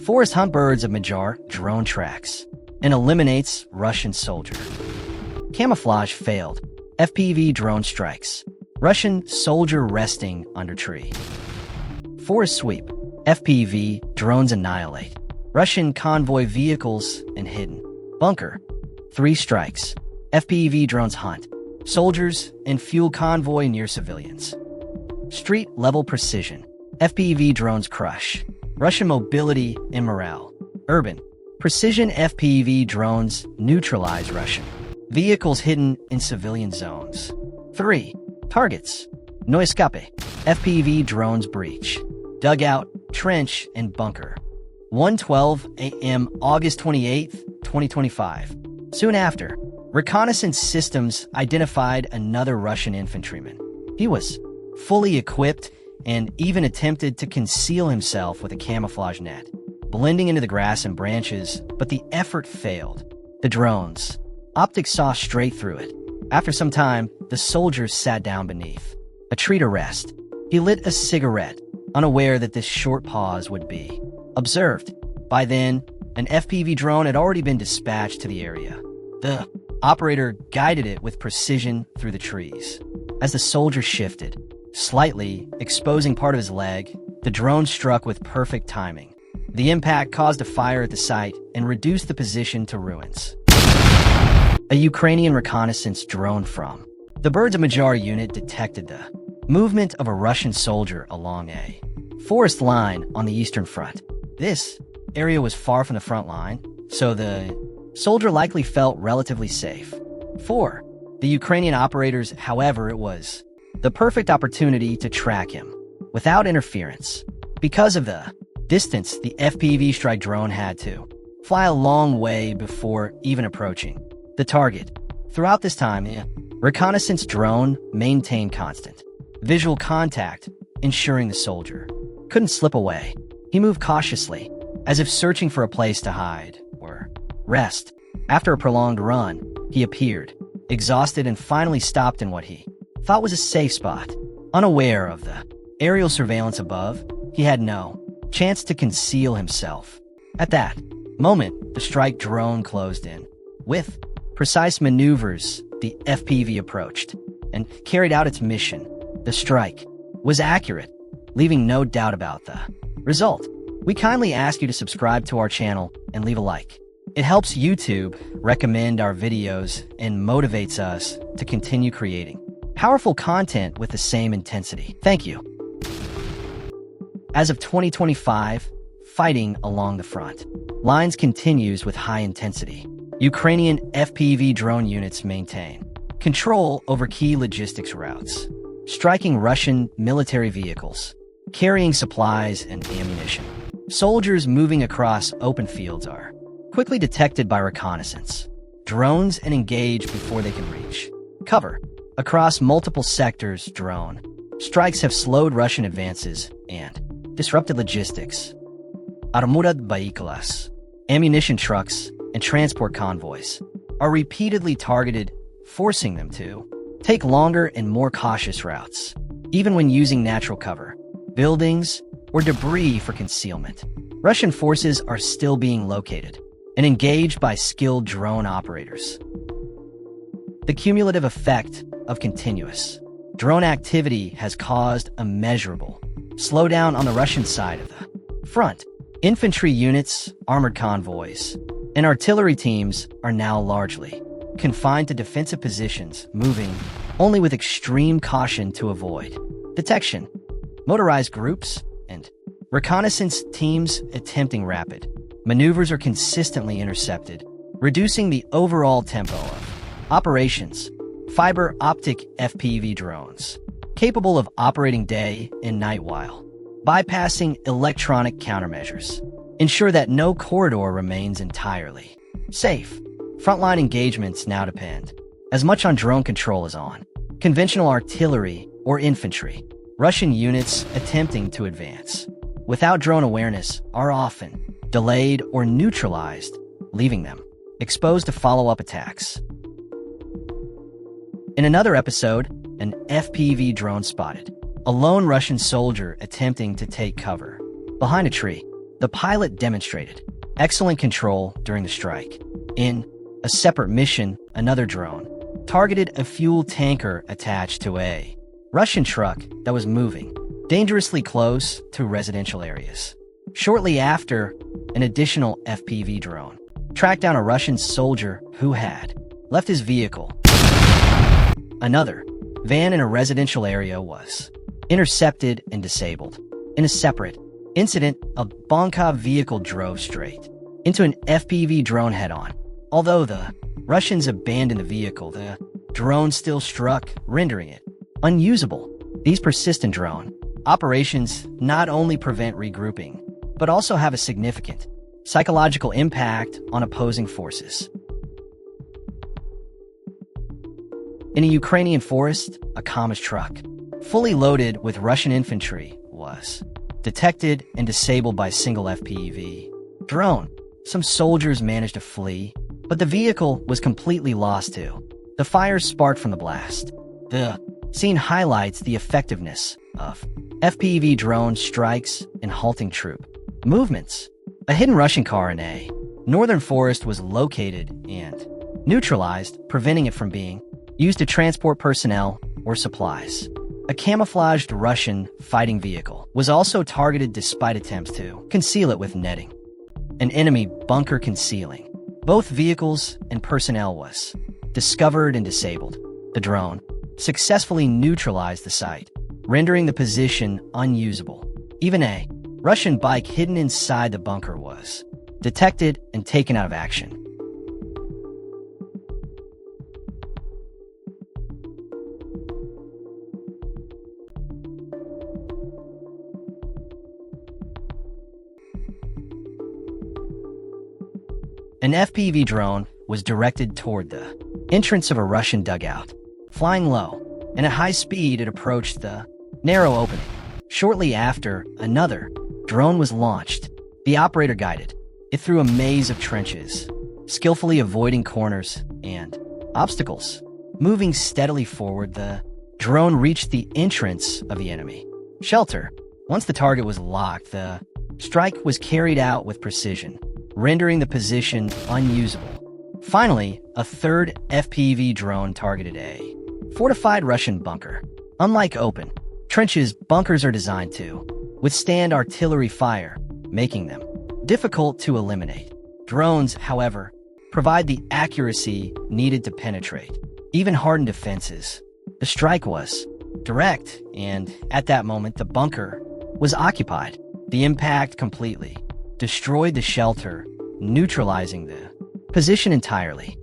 Forest hunt birds of Majar drone tracks and eliminates Russian soldier. Camouflage failed. FPV drone strikes. Russian soldier resting under tree. Forest sweep. FPV drones annihilate. Russian convoy vehicles and hidden. Bunker. 3 strikes. FPV drones hunt. Soldiers and fuel convoy near civilians. Street-level precision. FPV drones crush. Russian mobility and morale. Urban. Precision FPV drones neutralize Russian vehicles hidden in civilian zones. 3. Targets. No escape. FPV drones breach. Dugout, trench, and bunker. 1:12 a.m. August 28, 2025. Soon after, reconnaissance systems identified another Russian infantryman. He was fully equipped and even attempted to conceal himself with a camouflage net, blending into the grass and branches, but the effort failed. The drones' optics saw straight through it. After some time, the soldiers sat down beneath a tree to rest. He lit a cigarette, unaware that this short pause would be observed. By then, an FPV drone had already been dispatched to the area. The operator guided it with precision through the trees. As the soldier shifted, slightly exposing part of his leg, the drone struck with perfect timing. The impact caused a fire at the site and reduced the position to ruins. A Ukrainian reconnaissance drone from the Birds of Majar unit detected the movement of a Russian soldier along a forest line on the eastern front. This area was far from the front line, so the soldier likely felt relatively safe. For the Ukrainian operators, however, it was the perfect opportunity to track him without interference. Because of the distance, the FPV strike drone had to fly a long way before even approaching the target. Throughout this time, the reconnaissance drone maintained constant visual contact, ensuring the soldier couldn't slip away. He moved cautiously, as if searching for a place to hide or rest. After a prolonged run, he appeared, exhausted, and finally stopped in what he thought was a safe spot. Unaware of the aerial surveillance above, he had no chance to conceal himself. At that moment, the strike drone closed in. With precise maneuvers, the FPV approached and carried out its mission. The strike was accurate, leaving no doubt about the result. We kindly ask you to subscribe to our channel and leave a like. It helps YouTube recommend our videos and motivates us to continue creating powerful content with the same intensity. Thank you. As of 2025, fighting along the front lines continues with high intensity. Ukrainian FPV drone units maintain control over key logistics routes, striking Russian military vehicles, carrying supplies and ammunition. Soldiers moving across open fields are quickly detected by reconnaissance drones and engage before they can reach cover. Across multiple sectors, drone strikes have slowed Russian advances and disrupted logistics. Armored vehicles, ammunition trucks, and transport convoys are repeatedly targeted, forcing them to take longer and more cautious routes, even when using natural cover, buildings, or debris for concealment. Russian forces are still being located and engaged by skilled drone operators. The cumulative effect of continuous drone activity has caused a measurable slowdown on the Russian side of the front. Infantry units, armored convoys, and artillery teams are now largely confined to defensive positions, moving only with extreme caution to avoid detection. Motorized groups and reconnaissance teams attempting rapid maneuvers are consistently intercepted, reducing the overall tempo of operations. Fiber optic FPV drones, capable of operating day and night while bypassing electronic countermeasures, ensure that no corridor remains entirely safe. Frontline engagements now depend as much on drone control as on conventional artillery or infantry. Russian units attempting to advance without drone awareness are often delayed or neutralized, leaving them exposed to follow-up attacks. In another episode, an FPV drone spotted a lone Russian soldier attempting to take cover behind a tree. The pilot demonstrated excellent control during the strike. In a separate mission, another drone targeted a fuel tanker attached to a Russian truck that was moving dangerously close to residential areas. Shortly after, an additional FPV drone tracked down a Russian soldier who had left his vehicle. Another van in a residential area was intercepted and disabled. In a separate incident, a Bonkov vehicle drove straight into an FPV drone head-on. Although the Russians abandoned the vehicle, the drone still struck, rendering it unusable. These persistent drone operations not only prevent regrouping, but also have a significant psychological impact on opposing forces. In a Ukrainian forest, a Kamaz truck, fully loaded with Russian infantry, was detected and disabled by a single FPV drone. Some soldiers managed to flee, but the vehicle was completely lost too. The fire sparked from the blast. The scene highlights the effectiveness of FPV drone strikes in halting troop movements. A hidden Russian car in a northern forest was located and neutralized, preventing it from being used to transport personnel or supplies. A camouflaged Russian fighting vehicle was also targeted despite attempts to conceal it with netting. An enemy bunker concealing both vehicles and personnel was discovered and disabled. The drone successfully neutralized the site, rendering the position unusable. Even a Russian bike hidden inside the bunker was detected and taken out of action. An FPV drone was directed toward the entrance of a Russian dugout. Flying low and at high speed, it approached the narrow opening. Shortly after, another drone was launched. The operator guided it through a maze of trenches, skillfully avoiding corners and obstacles. Moving steadily forward, the drone reached the entrance of the enemy shelter. Once the target was locked, the strike was carried out with precision, rendering the position unusable. Finally, a third FPV drone targeted a fortified Russian bunker. Unlike open trenches, bunkers are designed to withstand artillery fire, making them difficult to eliminate. Drones, however, provide the accuracy needed to penetrate even hardened defenses. The strike was direct, and at that moment, the bunker was occupied. The impact completely destroyed the shelter, neutralizing the position entirely.